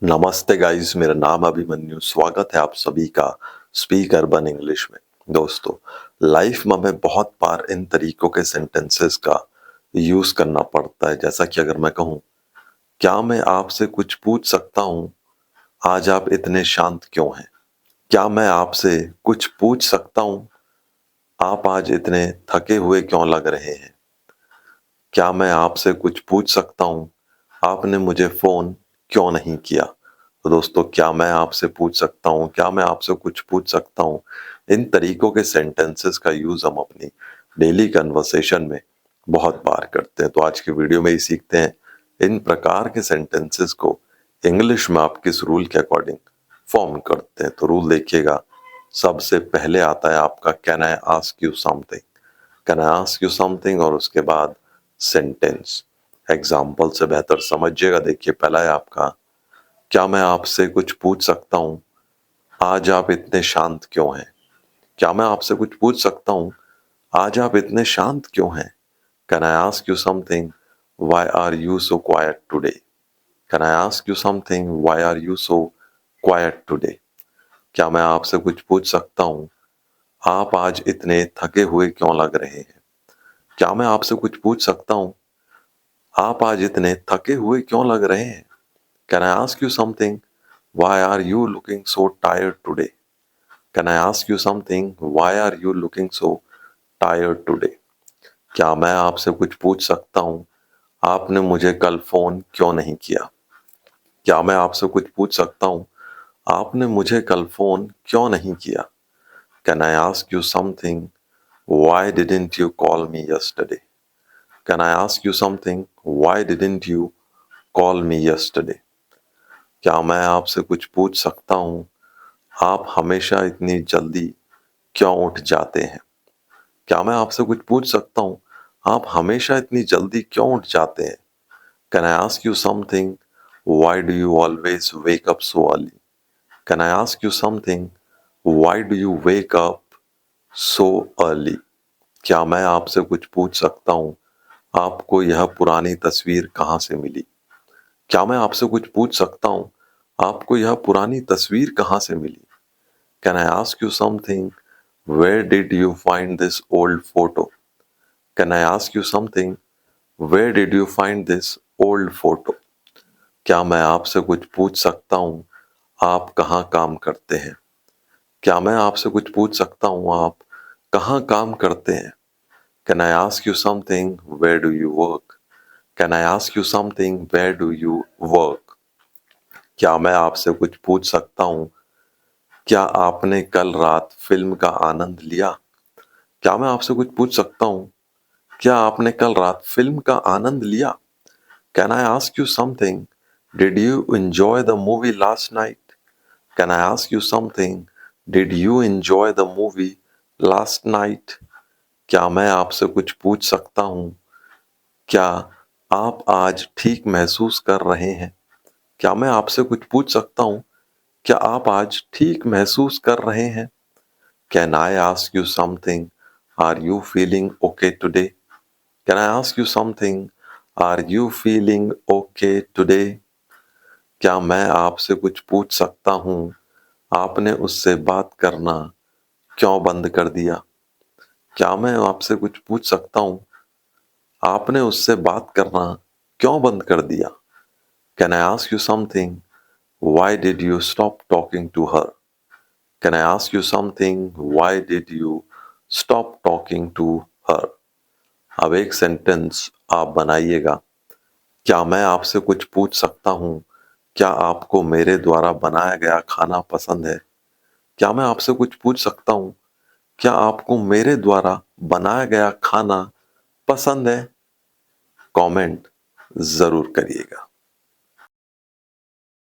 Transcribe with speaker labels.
Speaker 1: नमस्ते गाइस, मेरा नाम अभिमन्यु। स्वागत है आप सभी का स्पीक अर्बन इंग्लिश में। दोस्तों, लाइफ में हमें बहुत बार इन तरीकों के सेंटेंसेस का यूज करना पड़ता है। जैसा कि अगर मैं कहूँ, क्या मैं आपसे कुछ पूछ सकता हूँ, आज आप इतने शांत क्यों हैं? क्या मैं आपसे कुछ पूछ सकता हूँ, आप आज इतने थके हुए क्यों लग रहे हैं? क्या मैं आपसे कुछ पूछ सकता हूँ, आपने मुझे फोन क्यों नहीं किया? तो दोस्तों, क्या मैं आपसे पूछ सकता हूँ, क्या मैं आपसे कुछ पूछ सकता हूँ, इन तरीकों के सेंटेंसेस का यूज हम अपनी डेली कन्वर्सेशन में बहुत बार करते हैं। तो आज के वीडियो में ही सीखते हैं इन प्रकार के सेंटेंसेस को इंग्लिश में आप किस रूल के अकॉर्डिंग फॉर्म करते हैं। तो रूल देखिएगा, सबसे पहले आता है आपका can I ask you something. Can I ask you something और उसके बाद सेंटेंस। एग्जाम्पल से बेहतर समझिएगा। देखिए, पहला है आपका, क्या मैं आपसे कुछ पूछ सकता हूँ, आज आप इतने शांत क्यों हैं? क्या मैं आपसे कुछ पूछ सकता हूँ, आज आप इतने शांत क्यों हैं? Can I ask you something, why are you so quiet today? Can I ask you something, why are you so quiet today? क्या मैं आपसे कुछ पूछ सकता हूँ, आप आज इतने थके हुए क्यों लग रहे हैं? क्या मैं आपसे कुछ पूछ सकता हूँ, आप आज इतने थके हुए क्यों लग रहे हैं? Can I ask you something, why are you looking so tired today? Can I ask you something, why are you looking so tired today? क्या मैं आपसे कुछ पूछ सकता हूँ, आपने मुझे कल फोन क्यों नहीं किया? क्या मैं आपसे कुछ पूछ सकता हूँ, आपने मुझे कल फोन क्यों नहीं किया? Can I ask you something, why didn't you call me yesterday? Can I ask you something, why didn't you call me yesterday? क्या मैं आपसे कुछ पूछ सकता हूँ, आप हमेशा इतनी जल्दी क्यों उठ जाते हैं? क्या मैं आपसे कुछ पूछ सकता हूँ, आप हमेशा इतनी जल्दी क्यों उठ जाते हैं? Can I ask you something, why do you always wake up so early? Can I ask you something, why do you wake up so early? क्या मैं आपसे कुछ पूछ सकता हूँ, आपको यह पुरानी तस्वीर कहाँ से मिली? क्या मैं आपसे कुछ पूछ सकता हूँ, आपको यह पुरानी तस्वीर कहाँ से मिली? Can I ask you something, where did you find this old photo? Can I ask you something, where did you find this old photo? क्या मैं आपसे कुछ पूछ सकता हूँ, आप कहाँ काम करते हैं? क्या मैं आपसे कुछ पूछ सकता हूँ, आप कहाँ काम करते हैं? Can I ask you something, where do you work? Can I ask you something, where do you work? क्या मैं आपसे कुछ पूछ सकता हूँ, क्या आपने कल रात फिल्म का आनंद लिया? क्या मैं आपसे कुछ पूछ सकता हूँ, क्या आपने कल रात फिल्म का आनंद लिया? Can I ask you something, did you enjoy the movie last night? Can I ask you something, did you enjoy the movie last night? क्या मैं आपसे कुछ पूछ सकता हूँ, क्या आप आज ठीक महसूस कर रहे हैं? क्या मैं आपसे कुछ पूछ सकता हूँ, क्या आप आज ठीक महसूस कर रहे हैं? Can I ask you something, are you feeling okay today? Can I ask you something, are you feeling okay today? क्या मैं आपसे कुछ पूछ सकता हूँ, आपने उससे बात करना क्यों बंद कर दिया? क्या मैं आपसे कुछ पूछ सकता हूँ, आपने उससे बात करना क्यों बंद कर दिया? Can I ask you something, why did you stop talking to her? Can I ask you something, why did you stop talking to her? अब एक सेंटेंस आप बनाइएगा, क्या मैं आपसे कुछ पूछ सकता हूँ, क्या आपको मेरे द्वारा बनाया गया खाना पसंद है? क्या मैं आपसे कुछ पूछ सकता हूँ, क्या आपको मेरे द्वारा बनाया गया खाना पसंद है? कमेंट जरूर करिएगा।